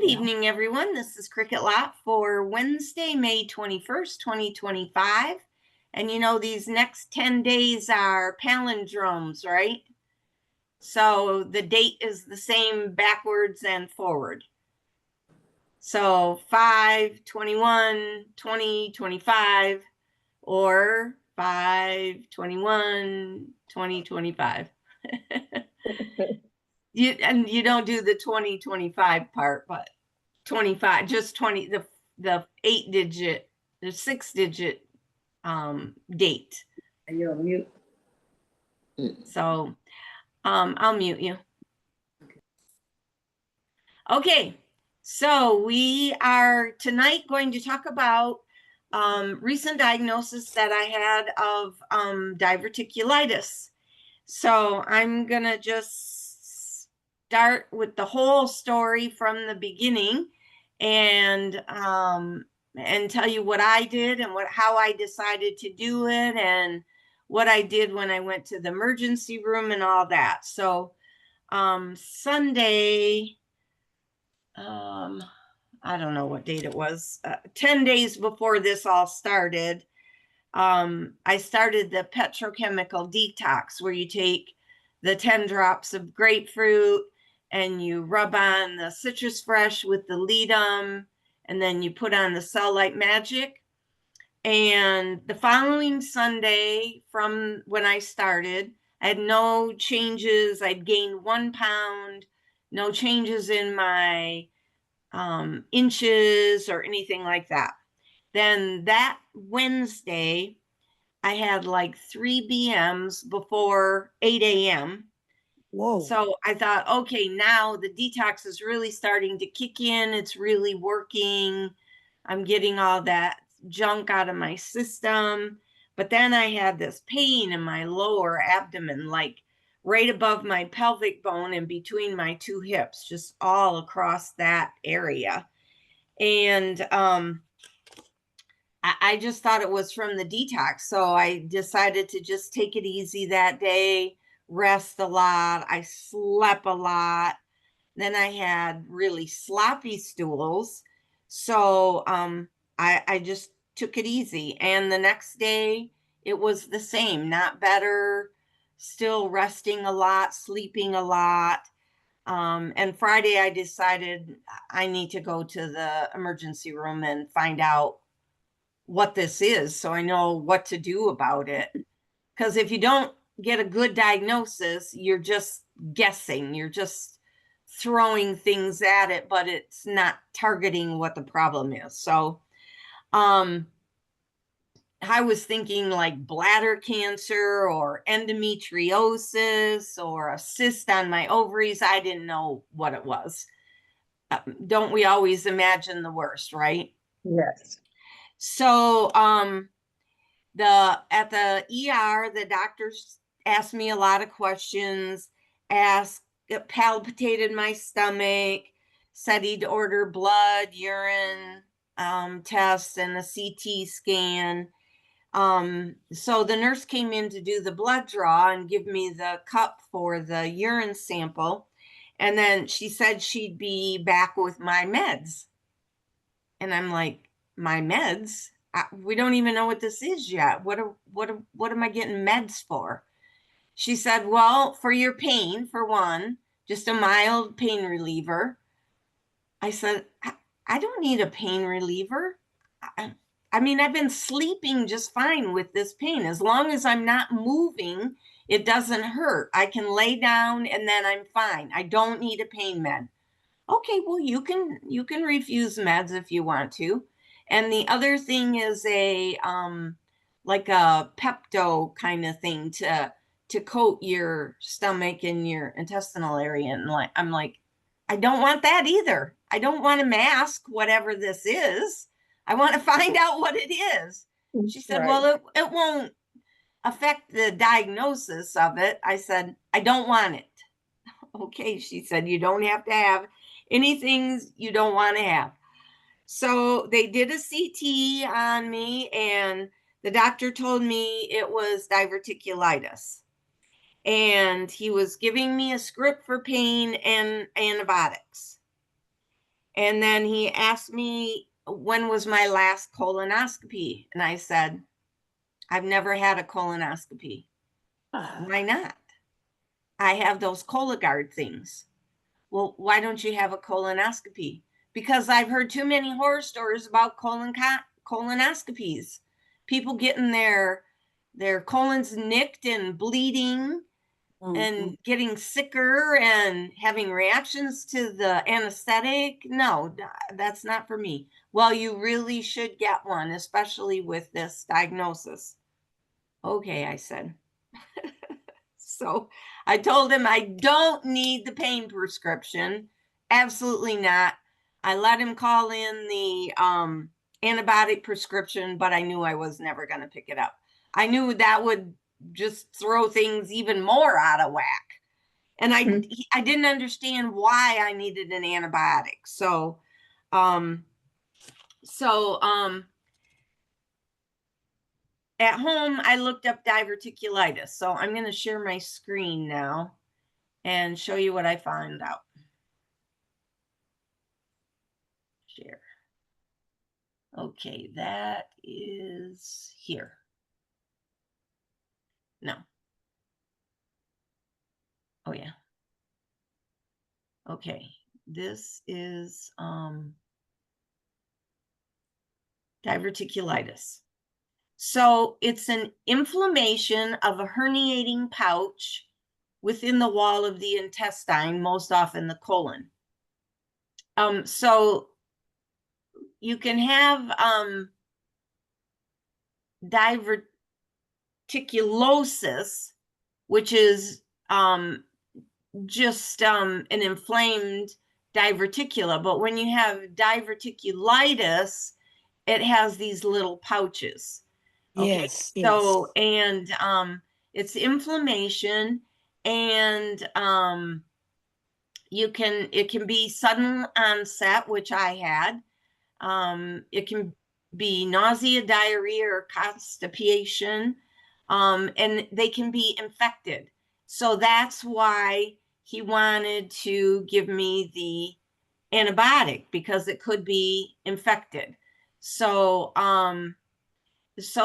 Good evening, everyone. This is Cricket Lot for Wednesday, May 21st, 2025. And you know, these next 10 days are palindromes, right? So the date is the same backwards and forward. So 5/21, 2025, or 5/21, 2025. And you don't do the 2025 part, but 25, just 20, the 8-digit, the 6-digit date. And you're on mute. So I'll mute you. Okay, so we are tonight going to talk about recent diagnosis that I had of diverticulitis. So I'm gonna just start with the whole story from the beginning and tell you what I did and how I decided to do it and what I did when I went to the emergency room and all that. So Sunday, I don't know what date it was, 10 days before this all started, I started the petrochemical detox where you take the 10 drops of grapefruit and you rub on the citrus fresh with the ledum, and then you put on the Cell Light Magic. And the following Sunday from when I started, I had no changes. I'd gained 1 pound, no changes in my inches or anything like that. Then that Wednesday, I had like 3 BMs before 8 a.m. Whoa. So I thought, okay, now the detox is really starting to kick in. It's really working. I'm getting all that junk out of my system. But then I had this pain in my lower abdomen, like right above my pelvic bone and between my 2 hips, just all across that area. And I just thought it was from the detox. So I decided to just take it easy that day, rest a lot. I slept a lot. Then I had really sloppy stools. So I just took it easy. And the next day, it was the same, not better, still resting a lot, sleeping a lot. And Friday, I decided I need to go to the emergency room and find out what this is so I know what to do about it. Because if you don't get a good diagnosis, you're just guessing, you're just throwing things at it, but it's not targeting what the problem is. So I was thinking like bladder cancer or endometriosis or a cyst on my ovaries. I didn't know what it was. Don't we always imagine the worst, right? Yes. So at the ER, the doctors asked me a lot of questions, palpitated my stomach, said he'd order blood, urine tests, and a CT scan. So the nurse came in to do the blood draw and give me the cup for the urine sample. And then she said she'd be back with my meds. And I'm like, my meds? We don't even know what this is yet. What am I getting meds for? She said, well, for your pain, for one, just a mild pain reliever. I said, I don't need a pain reliever. I mean, I've been sleeping just fine with this pain. As long as I'm not moving, it doesn't hurt. I can lay down and then I'm fine. I don't need a pain med. Okay, well, you can refuse meds if you want to. And the other thing is a like a Pepto kind of thing to coat your stomach and your intestinal area. And like I'm like, I don't want that either. I don't want to mask whatever this is. I want to find out what it is. She said, Right. well, it won't affect the diagnosis of it. I said, I don't want it. Okay, she said, you don't have to have anything you don't want to have. So they did a CT on me, and the doctor told me it was diverticulitis. And he was giving me a script for pain and antibiotics. And then he asked me when was my last colonoscopy. And I said, I've never had a colonoscopy. Why not? I have those Cologuard things. Well, why don't you have a colonoscopy? Because I've heard too many horror stories about colonoscopies. People getting their colons nicked and bleeding and getting sicker and having reactions to the anesthetic. No, that's not for me. Well, you really should get one, especially with this diagnosis. Okay, I said. So I told him I don't need the pain prescription. Absolutely not. I let him call in the antibiotic prescription, but I knew I was never going to pick it up. I knew that would just throw things even more out of whack. And I didn't understand why I needed an antibiotic. Um, so at home, I looked up diverticulitis. So I'm going to share my screen now and show you what I found out. Share. Okay, that is here. No. Oh yeah. Okay, this is diverticulitis. So it's an inflammation of a herniating pouch within the wall of the intestine, most often the colon. So you can have diverticulosis, which is just an inflamed diverticula. But when you have diverticulitis, it has these little pouches. Okay. Yes, So, yes. and it's inflammation, and it can be sudden onset, which I had. It can be nausea, diarrhea, or constipation, and they can be infected. So that's why he wanted to give me the antibiotic, because it could be infected. So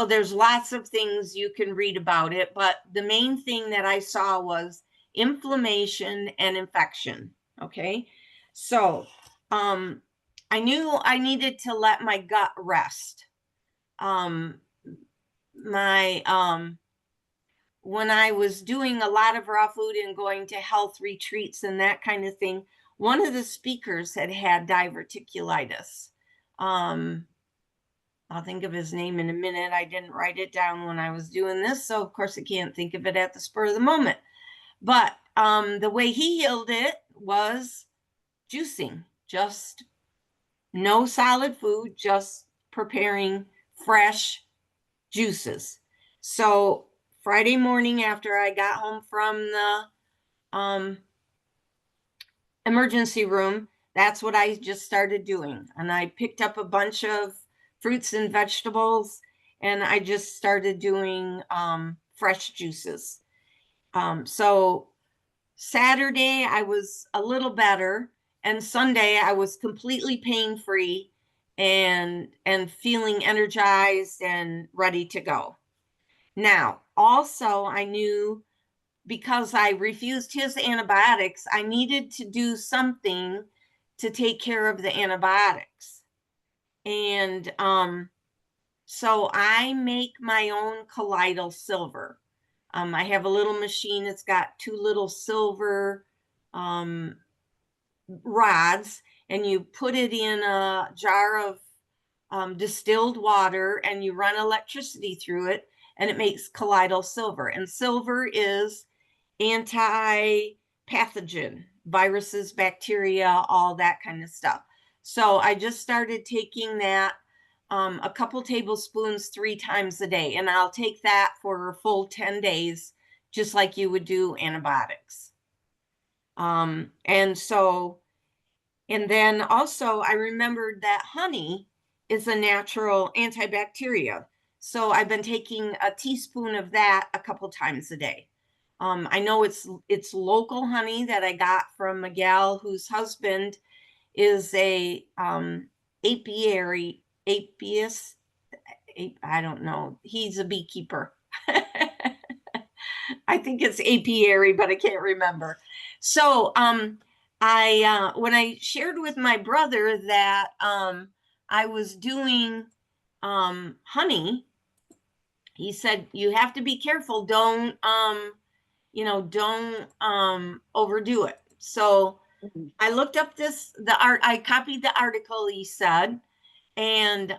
there's lots of things you can read about it, but the main thing that I saw was inflammation and infection. Okay. So I knew I needed to let my gut rest. My When I was doing a lot of raw food and going to health retreats and that kind of thing, one of the speakers had diverticulitis. I'll think of his name in a minute. I didn't write it down when I was doing this, so of course I can't think of it at the spur of the moment. But the way he healed it was juicing, just no solid food, just preparing fresh juices. So Friday morning, after I got home from the emergency room, that's what I just started doing. And I picked up a bunch of fruits and vegetables, and I just started doing fresh juices. So Saturday, I was a little better, and Sunday, I was completely pain-free and feeling energized and ready to go. Now, also, I knew, because I refused his antibiotics, I needed to do something to take care of the antibiotics. And so I make my own colloidal silver. I have a little machine. It's got two little silver rods, and you put it in a jar of distilled water, and you run electricity through it, and it makes colloidal silver. And silver is anti-pathogen, viruses, bacteria, all that kind of stuff. So I just started taking that a couple tablespoons 3 times a day, and I'll take that for a full 10 days, just like you would do antibiotics. And then also I remembered that honey is a natural antibacterial. So I've been taking a teaspoon of that a couple times a day. I know it's local honey that I got from a gal whose husband is a apiary, I don't know. He's a beekeeper. I think it's apiary, but I can't remember. So I when I shared with my brother that I was doing honey, he said, you have to be careful. Don't don't overdo it. So I looked up I copied the article he said, and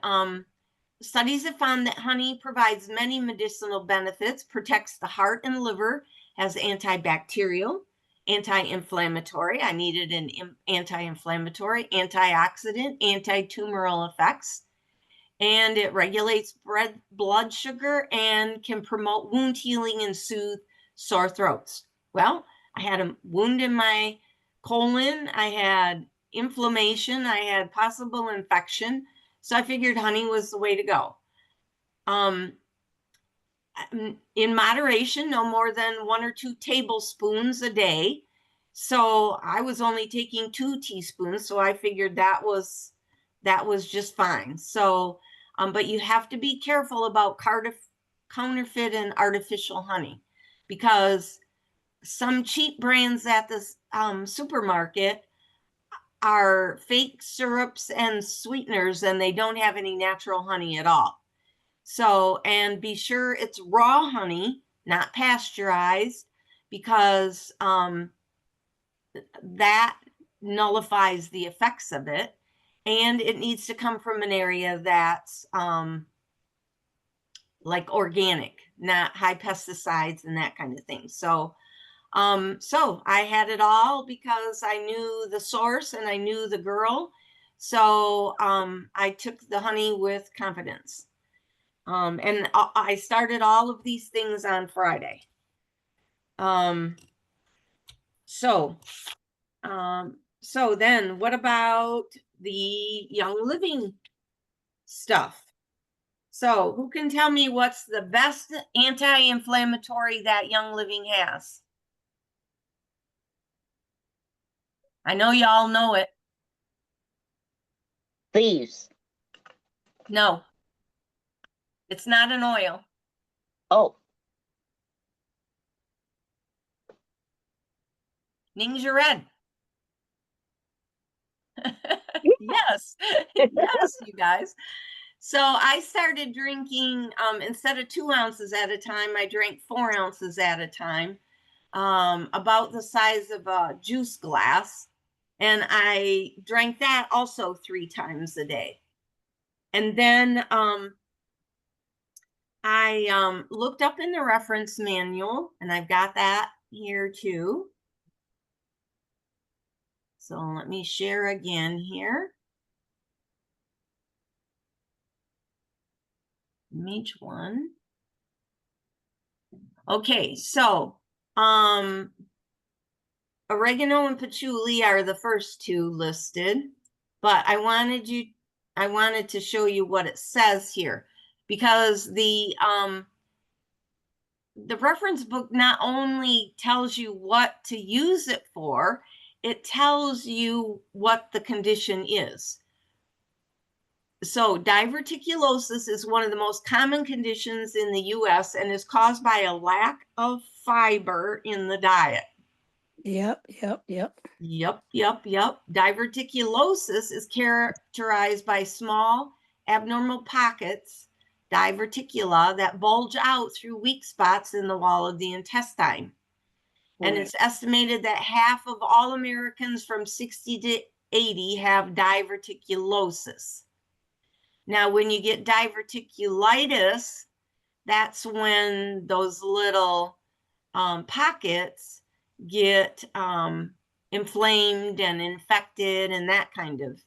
studies have found that honey provides many medicinal benefits, protects the heart and liver, has antibacterial, anti-inflammatory. I needed an anti-inflammatory, antioxidant, anti-tumoral effects, and it regulates blood sugar and can promote wound healing and soothe sore throats. Well, I had a wound in my colon, I had inflammation, I had possible infection, so I figured honey was the way to go. In moderation, no more than 1 or 2 tablespoons a day. So I was only taking 2 teaspoons, so I figured that was just fine. So, but you have to be careful about counterfeit and artificial honey, because some cheap brands at the supermarket are fake syrups and sweeteners, and they don't have any natural honey at all. So, and be sure it's raw honey, not pasteurized, because that nullifies the effects of it. And it needs to come from an area that's like organic, not high pesticides and that kind of thing. So, so I had it all because I knew the source and I knew the girl. So I took the honey with confidence. And I started all of these things on Friday. So then what about the Young Living stuff? So who can tell me what's the best anti-inflammatory that Young Living has? I know y'all know it. Thieves. No, it's not an oil. Oh, Nings are red. Yes, yes, you guys. So I started drinking, instead of 2 ounces at a time, I drank 4 ounces at a time, about the size of a juice glass. And I drank that also 3 times a day. And then I looked up in the reference manual, and I've got that here too. So let me share again here. Each one. Okay, so oregano and patchouli are the first 2 listed, but I wanted to show you what it says here, because the reference book not only tells you what to use it for, it tells you what the condition is. So diverticulosis is one of the most common conditions in the US and is caused by a lack of fiber in the diet. Yep. Yep. Diverticulosis is characterized by small abnormal pockets, diverticula, that bulge out through weak spots in the wall of the intestine. And it's estimated that half of all Americans from 60 to 80 have diverticulosis. Now, when you get diverticulitis, that's when those little pockets get inflamed and infected and that kind of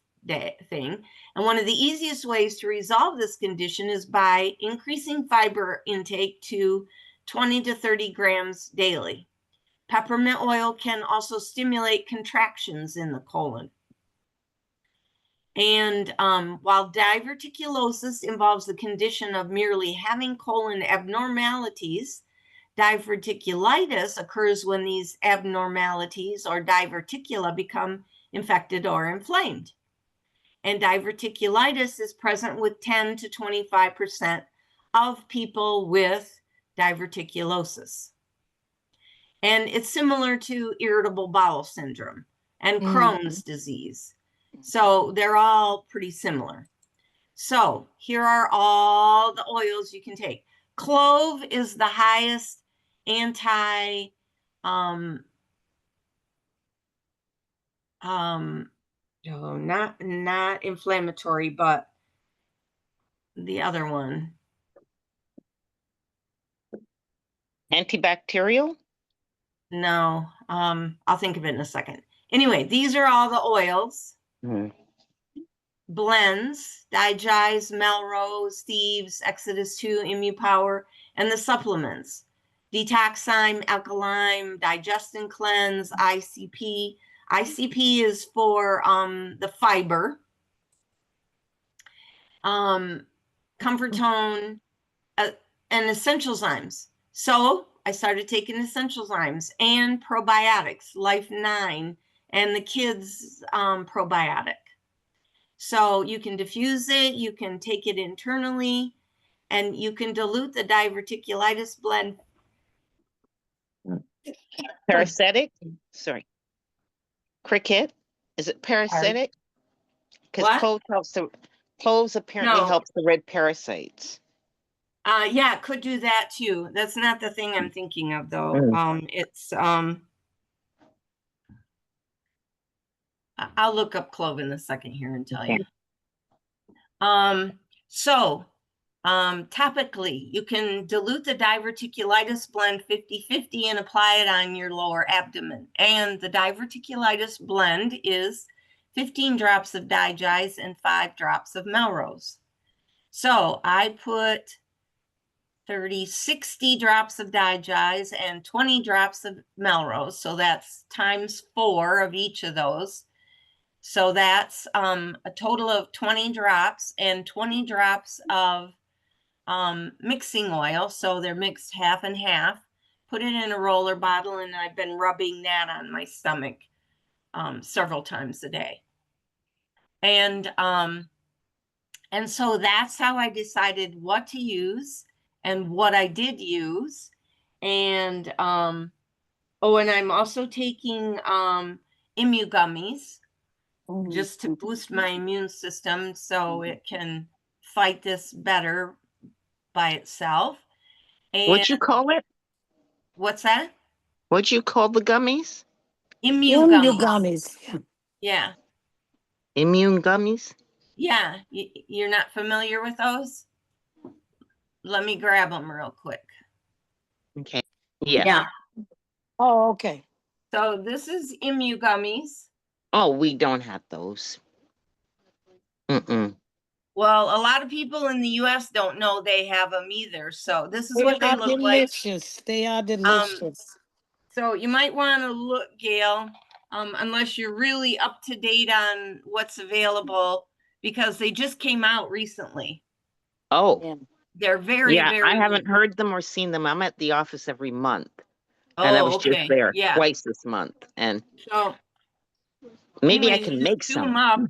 thing. And one of the easiest ways to resolve this condition is by increasing fiber intake to 20 to 30 grams daily. Peppermint oil can also stimulate contractions in the colon. And while diverticulosis involves the condition of merely having colon abnormalities, diverticulitis occurs when these abnormalities or diverticula become infected or inflamed. And diverticulitis is present with 10 to 25% of people with diverticulosis. And it's similar to irritable bowel syndrome and Crohn's disease. So they're all pretty similar. So here are all the oils you can take. Clove is the highest anti not inflammatory, but the other one. Antibacterial? No, I'll think of it in a second. Anyway, these are all the oils. Blends, Digize, Melrose, Thieves, Exodus 2, ImmuPower, and the supplements. Detoxime, Alkaline, Digest and Cleanse, ICP. ICP is for the fiber. Comfortone, and essential zymes. So I started taking essential zymes and probiotics, Life 9, and the kids' probiotic. So you can diffuse it, you can take it internally, and you can dilute the diverticulitis blend. Parasitic? Sorry. Cricket? Is it parasitic? Because cloves apparently helps the red parasites. Yeah, it could do that too. That's not the thing I'm thinking of though. It's I'll look up clove in a second here and tell you. Topically, you can dilute the diverticulitis blend 50-50 and apply it on your lower abdomen. And the diverticulitis blend is 15 drops of Digize and 5 drops of Melrose. So I put 60 drops of Digize and 20 drops of Melrose. So that's times 4 of each of those. So that's a total of 20 drops and 20 drops of mixing oil. So they're mixed half and half. Put it in a roller bottle, and I've been rubbing that on my stomach several times a day. And so that's how I decided what to use and what I did use. And and I'm also taking Immu gummies just to boost my immune system so it can fight this better by itself. And what'd you call it? What's that? What'd you call the gummies? Immu gummies. Yeah. Immune gummies? Yeah. You're not familiar with those? Let me grab them real quick. Okay. Yes. Yeah. Oh, okay. So this is Immu gummies. Oh, we don't have those. Well, a lot of people in the US don't know they have them either. So this is what they look like. They are delicious. So you might want to look, Gail, unless you're really up to date on what's available, because they just came out recently. Oh. Yeah. They're very, very I haven't heard them or seen them. I'm at the office every month. Oh, and I was okay. just there Yeah. twice this month. And So maybe anyway, I can you make just do some. them up.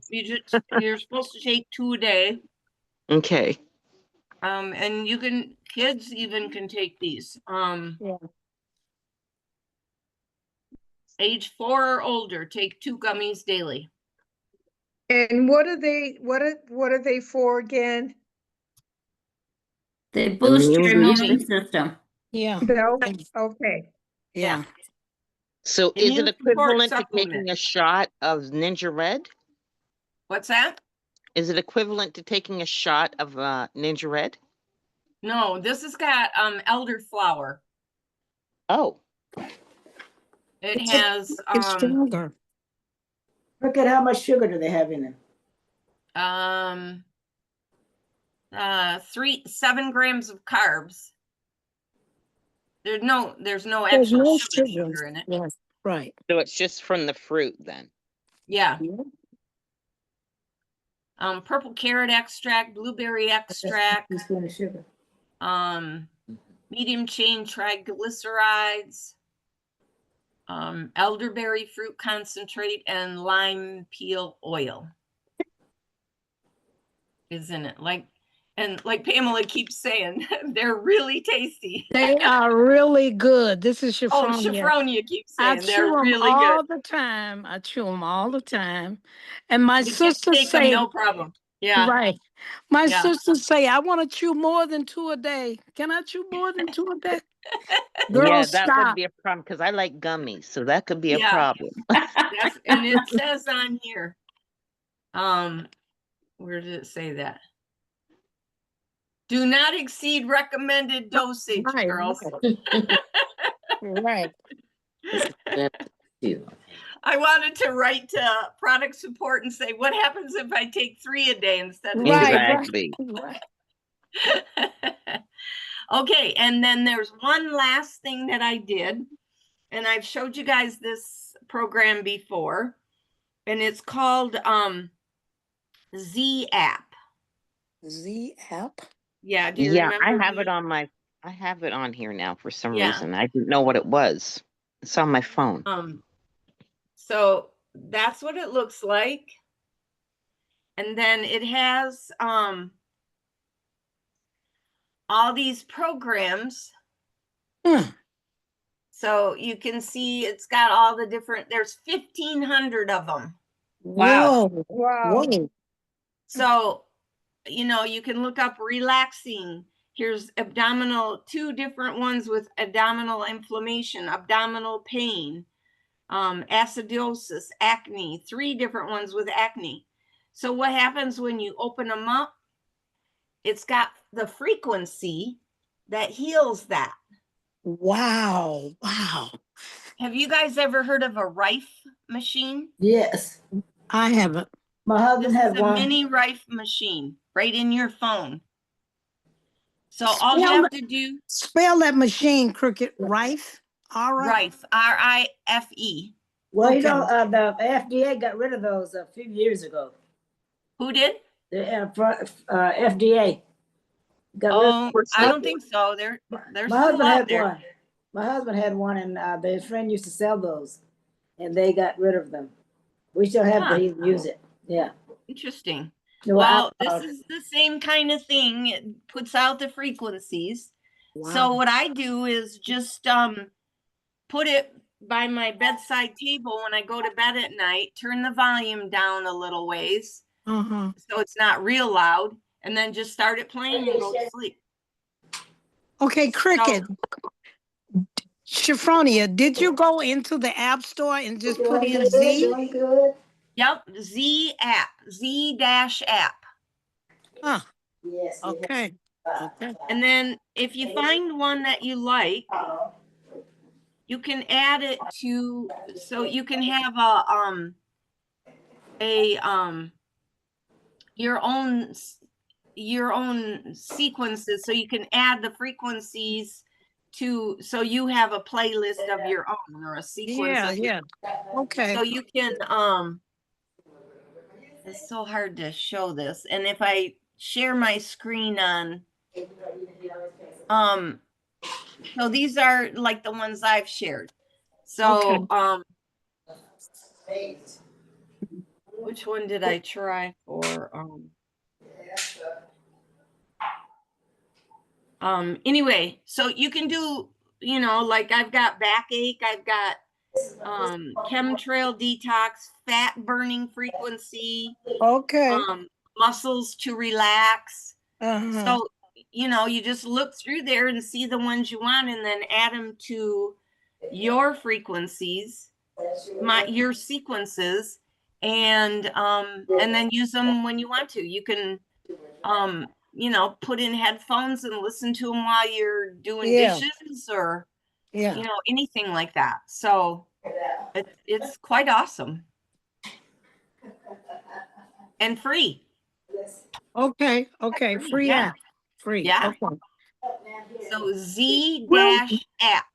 You're supposed to take 2 a day. Okay. And you can, kids even can take these. Yeah. Age 4 or older, take 2 gummies daily. And what are they for again? They boost your Immune immune system. Yeah. No? Okay. Yeah. So is it Immune support equivalent to supplement. taking a shot of Ninja Red? What's that? Is it equivalent to taking a shot of Ninja Red? No, this has got elderflower. Oh. It has It's stronger. Look at how much sugar do they have in it? 7 grams of carbs. There's no There's actual no sugar in it. Yes, right. So it's just from the fruit then. Yeah. Yeah. Purple carrot extract, blueberry extract, Teaspoon of sugar. medium chain triglycerides, elderberry fruit concentrate and lime peel oil is in it. And like Pamela keeps saying, they're really tasty. They are really good. This is Oh, Shafronia. Shafronia keeps I saying they're chew them really good. all the time. I chew them all the time. And my You can sisters take them, say, no problem. Yeah. right. My Yeah. sisters say, I want to chew more than 2 a day. Can I chew more than 2 a day? Yeah, Girls, that would stop. be a problem because I like gummies, so that could be a Yeah. problem. And it says on here, where did it say that? Do not exceed recommended dosage, Right, girls. right. I wanted to write to product support and say, what happens if I take 3 a day instead of Right, Exactly. right. Okay, and then there's one last thing that I did, and I've showed you guys this program before, and it's called Z app. Z app? Yeah, do you Yeah, remember? I have it on here now for some Yeah. reason. I didn't know what it was. It's on my phone. So that's what it looks like. And then it has all these programs. So you can see it's got all the different, there's 1,500 of them. Wow. Wow. Whoa. So, you know, you can look up relaxing. Here's abdominal, 2 different ones with abdominal inflammation, abdominal pain, acidosis, acne, 3 different ones with acne. So what happens when you open them up? It's got the frequency that heals that. Wow. Wow. Have you guys ever heard of a Rife machine? Yes. I haven't. My husband This is had a one. mini Rife machine right in your phone. So all you have to do, Spell that machine, Cricket. Rife? All right. Rife, R-I-F-E. Well, you Okay. know, the FDA got rid of those a few years ago. Who did? The FDA got rid of Oh, them. I don't think so. They're My still husband out had there. one. My husband had one, and their friend used to sell those, and they got rid of them. We still have, Huh. but he didn't use it. Yeah. Interesting. They were Well, this outlawed. is the same kind of thing. It puts out the frequencies. Wow. So what I do is just put it by my bedside table when I go to bed at night, turn the volume down a little ways Uh-huh. so it's not real loud, and then just start it playing and go to sleep. Okay, Cricket. Shafronia, did you go into the app store and just put in Z? Doing good. Yep, Z app, Z-app. Huh. Yes. Okay. Okay. And then if you find one that you like, you can add it to, so you can have your own sequences, so you can add the frequencies to, so you have a playlist of your own or a sequence. Yeah, of your- yeah. Okay. So you can it's so hard to show this, and if I share my screen on so these are like the ones I've shared. So which one did I try for anyway, so you can do, you know, like I've got backache, I've got chemtrail detox, fat burning frequency, Okay. muscles to relax. Uh-huh. So, you know, you just look through there and see the ones you want and then add them to your frequencies, your sequences, and then use them when you want to. You can you know, put in headphones and listen to them while you're doing Yeah. dishes or Yeah. you know, anything like that. So it's quite awesome and free. Okay. Okay. Free, Free yeah. app. Free. Yeah. Okay. So Z-app.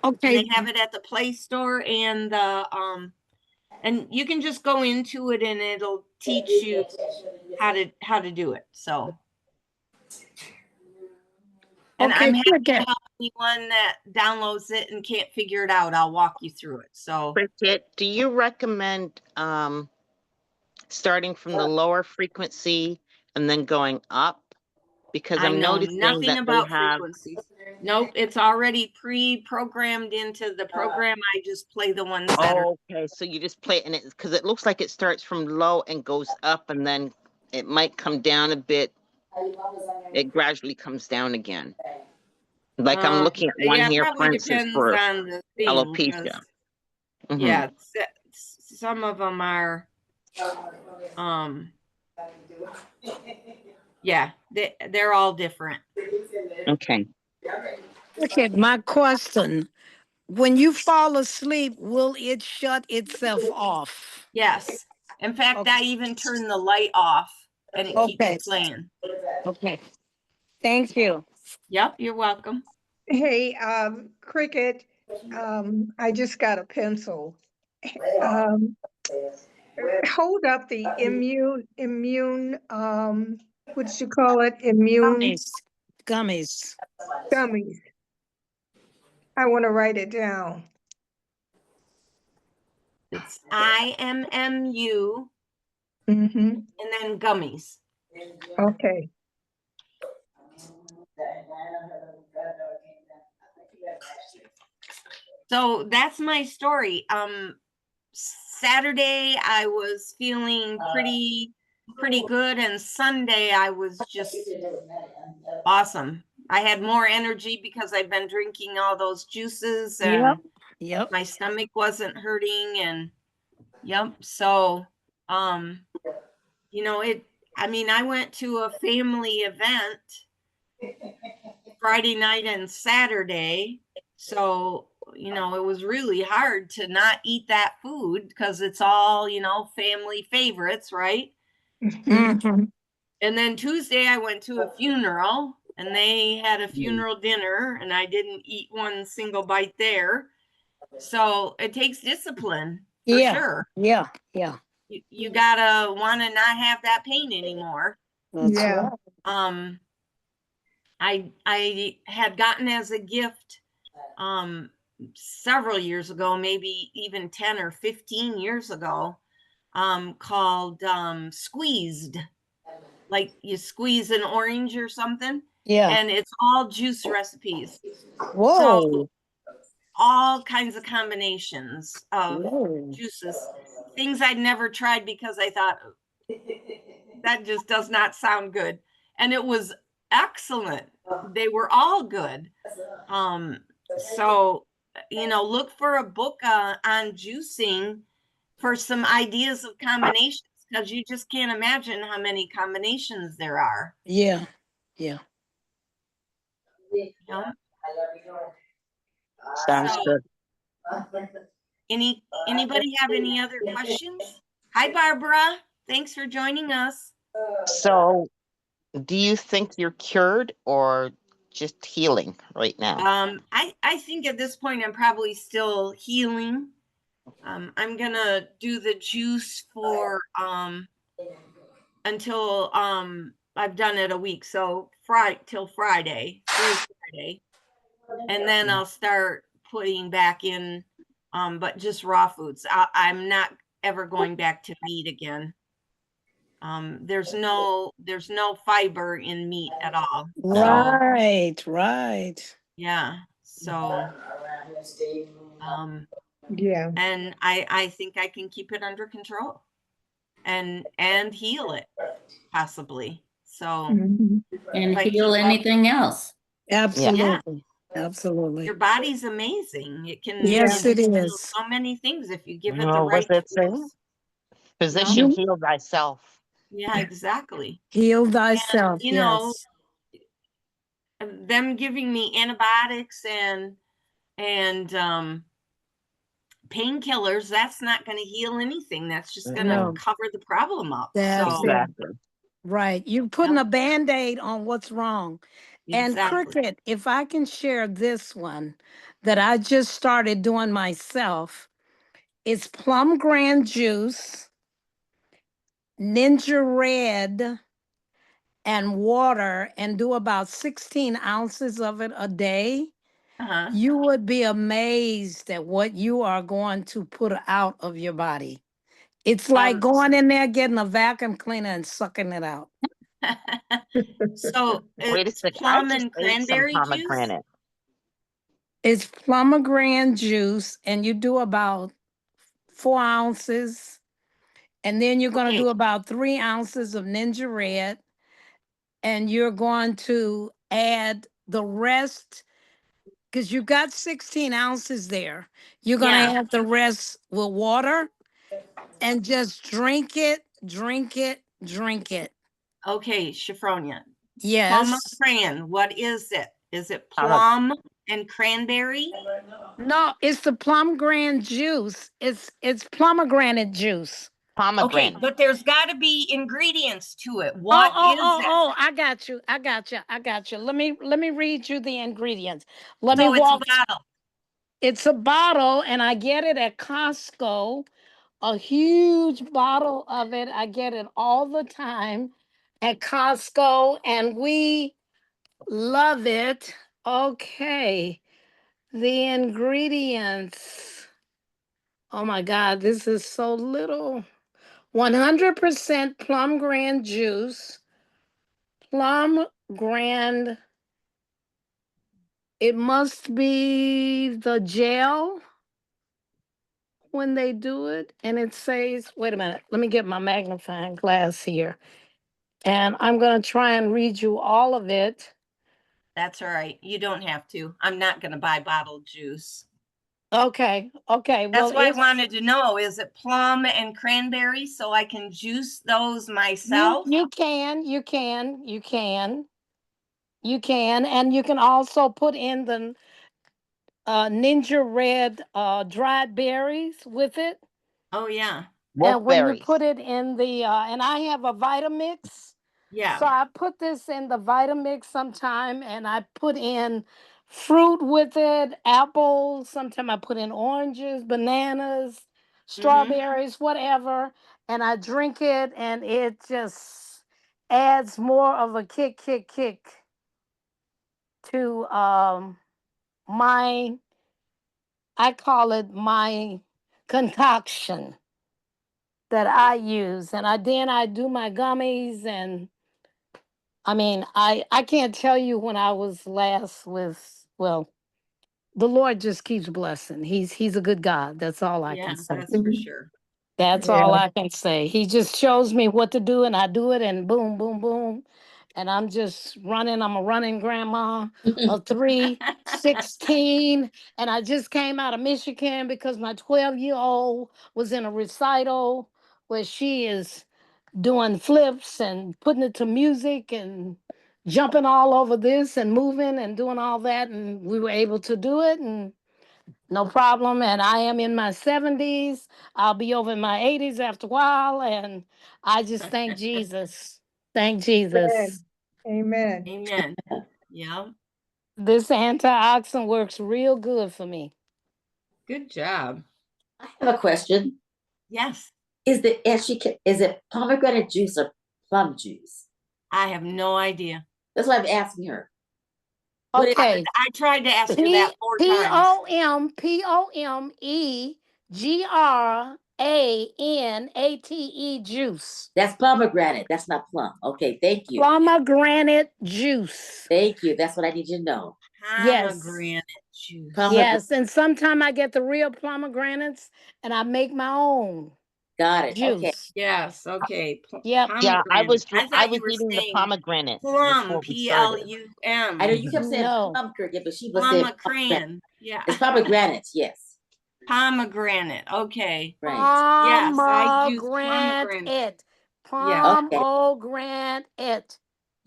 Okay. And they have it at the Play Store and the and you can just go into it and it'll teach you how to do it. So And Okay, I'm happy to Cricket. help anyone that downloads it and can't figure it out. I'll walk you through it. So Bridget, do you recommend starting from the lower frequency and then going up? Because I I'm know noticing nothing that they about have. frequencies. Nope, it's already pre-programmed into the program. I just play the ones that are, Okay, so you just play it, and it because it looks like it starts from low and goes up, and then it might come down a bit. It gradually comes down again. Like I'm looking at one yeah, here, for probably instance, depends for on the thing. 'Cause, alopecia. Mhm. yeah, some of them are, yeah, they're all different. Okay. Cricket, my question. When you fall asleep, will it shut itself off? Yes. In fact, Okay. I even turn the light off and it keeps Okay. playing. Okay. Thank you. Yep, you're welcome. Hey, Cricket, I just got a pencil. Um, hold up the what'd you call it? Immune Gummies. Gummies. gummies. I want to write it down. It's IMMU Mm-hmm. and then gummies. Okay. So that's my story. Saturday I was feeling pretty good, and Sunday I was just awesome. I had more energy because I've been drinking all those juices Yep. and Yep. my stomach wasn't hurting, and yep. So you know, I mean, I went to a family event Friday night and Saturday. So, you know, it was really hard to not eat that food because it's all, you know, family favorites, right? Mhm. Mhm. And then Tuesday I went to a funeral and they had a funeral dinner and I didn't eat one single bite there. So it takes discipline for Yeah. sure. Yeah. Yeah. You gotta want to not have that pain anymore. That's Yeah. right. I had gotten as a gift several years ago, maybe even 10 or 15 years ago, called Squeezed. Like you squeeze an orange or something, Yeah. and it's all juice recipes. So Whoa. all kinds of combinations of Whoa. juices, things I'd never tried because I thought that just does not sound good. And it was excellent. They were all good. So, you know, look for a book on juicing for some ideas of combinations because you just can't imagine how many combinations there are. Yeah. Yeah. Yeah. Sounds So, good. anybody have any other questions? Hi, Barbara. Thanks for joining us. So, do you think you're cured or just healing right now? I think at this point I'm probably still healing. I'm gonna do the juice for until I've done it a week, so till Friday, through Friday, and then I'll start putting back in, but just raw foods. I'm not ever going back to meat again. There's no fiber in meat at all. So Right. Right. yeah, so Yeah. and I think I can keep it under control and heal it possibly. So Mhm. And if I heal keep up, anything else. Absolutely. Absolutely. your body's amazing. It can, you Yes, know, it heal is. so many things if you give it the Oh, what's right that saying? tools. Physician, heal thyself. Yeah, exactly. Heal And thyself. you know, Yes. them giving me antibiotics and painkillers, that's not going to heal anything. That's just going to No, cover the problem up. that's So it. Exactly. Right. You're putting yep, a Band-Aid on what's wrong. And exactly. Cricket, if I can share this one that I just started doing myself, it's plum grand juice, Ninja Red, and water and do about 16 ounces of it a day, Uh-huh. you would be amazed at what you are going to put out of your body. It's like going in there, getting a vacuum cleaner and sucking it out. So Wait a it's second. I plum just and ate some cranberry juice? pomegranate. It's pomegranate juice, and you do about 4 ounces. And then you're going to Okay. do about 3 ounces of Ninja Red. And you're going to add the rest because you got 16 ounces there. You're going Yeah. to add the rest with water and just drink it, drink it, drink it. Okay, Shifronia. Yes. Pomegranate, what is it? Is it Pomme- plum and cranberry? No, it's the pomegranate juice. It's pomegranate juice. Okay, Pomegranate. but there's got to be ingredients to it. Oh, What oh, is oh, it? oh, I got you. I got you. I got you. Let me read you the ingredients. Let me So it's a walk. bottle. It's a bottle, and I get it at Costco. A huge bottle of it. I get it all the time at Costco, and we love it. Okay. The ingredients. Oh my God, this is so little. 100% plum grand juice, plum grand. It must be the gel when they do it. And it says, wait a minute, let me get my magnifying glass here. And I'm going to try and read you all of it. That's all right. You don't have to. I'm not going to buy bottled juice. Okay. Okay. That's Well, why I it's wanted to know, is it plum and cranberry so I can juice those myself? you can, you can, you can, you can, and you can also put in the Ninja Red dried berries with it. Oh yeah. And when you Wolfberries. put it in the and I have a Vitamix. Yeah. So I put this in the Vitamix sometime and I put in fruit with it, apples, sometimes I put in oranges, bananas, Mm-hmm. strawberries, whatever, and I drink it and it just adds more of a kick to my I call it my concoction that I use. And I do my gummies and I mean, I can't tell you when I was last with well, the Lord just keeps blessing. He's a good God. That's all I Yeah, can say. that's for sure. That's Yeah. all I can say. He just shows me what to do and I do it and boom, boom, boom. And I'm just running. I'm a running grandma of three, 16. And I just came out of Michigan because my 12-year-old was in a recital where she is doing flips and putting it to music and jumping all over this and moving and doing all that. And we were able to do it and no problem. And I am in my 70s. I'll be over in my 80s after a while. And I just thank Jesus. Thank Jesus. Amen. Amen. Amen. Yeah. This antioxidant works real good for me. Good job. I have a question. Yes. Is it pomegranate juice or plum juice? I have no idea. That's why I'm asking her. What is Okay. I tried to ask her P that 4 times. POMEGRANATE juice. that's pomegranate. That's not plum. Okay, thank you. Pomegranate juice. Thank you. That's what I need you to know. Yes. Pomegranate juice. Pomegranate. Yes. And sometimes I get the real pomegranates and I make my own Got it. Okay. juice. Yes. Okay. Yep. Yeah, Pomegranate. I I thought was you were eating the saying pomegranates plum. before we started. I know PLUM. you kept saying No. plum, Cricket, but she was saying pomegranate. Pomegranate. Yeah. It's pomegranates, yes. Pomegranate. Okay. Right. Yes, I use pomegranate. Pomegranate. Yeah. Okay. Pomegranate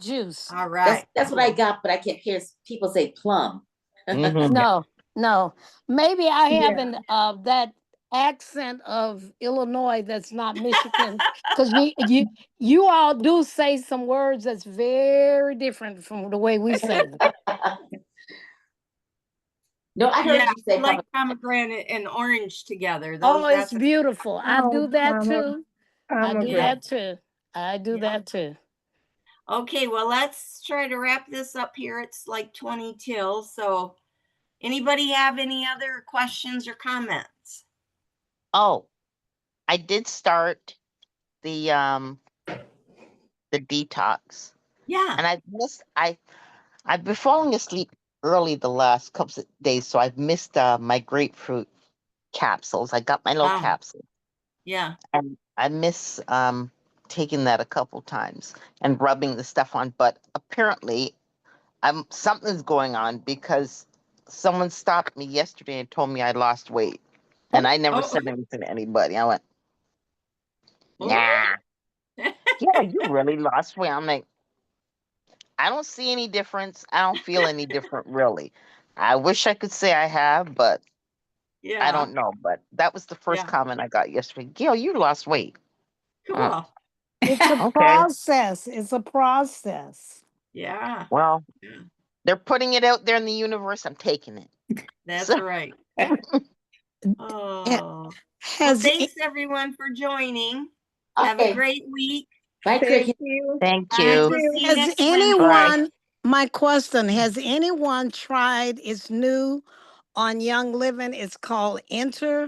juice. All right. That's what I got, but I can't hear people say plum. Mm-hmm. No, no. Maybe I Yeah. haven't that accent of Illinois that's not Michigan because you all do say some words that's very different from the way we say them. No, I Yeah, heard you I say like pomegranate and orange together. Oh, it's That's a beautiful. I Oh, do that too. I do Yeah. that too. I do yeah. that too. Okay, well, let's try to wrap this up here. It's like 20 till. So anybody have any other questions or comments? Oh, I did start the detox, Yeah. and I've been falling asleep early the last couple of days, so I've missed my grapefruit capsules. I got my little Ah, capsule, yeah. and I miss taking that a couple times and rubbing the stuff on. But apparently, something's going on because someone stopped me yesterday and told me I lost weight, and I never Oh, said anything to anybody. I went, oh. nah, yeah, you really lost weight. I'm like, I don't see any difference. I don't feel any different, really. I wish I could say I have, but I Yeah. don't know. But that was the first Yeah. comment I got yesterday. Gail, you lost weight. Cool. It's a Okay. process. It's a process. Yeah. Well, Yeah. they're putting it out there in the universe. I'm taking it. That's So, right. Ha- Oh. Well, Has thanks everyone for joining. Have a Okay, great week. bye, Thank Cricket. you. thank Bye. Thank you. We'll you. see you has next Bye. Wednesday. anyone, my question, has anyone tried, it's new on Young Living, it's called Enter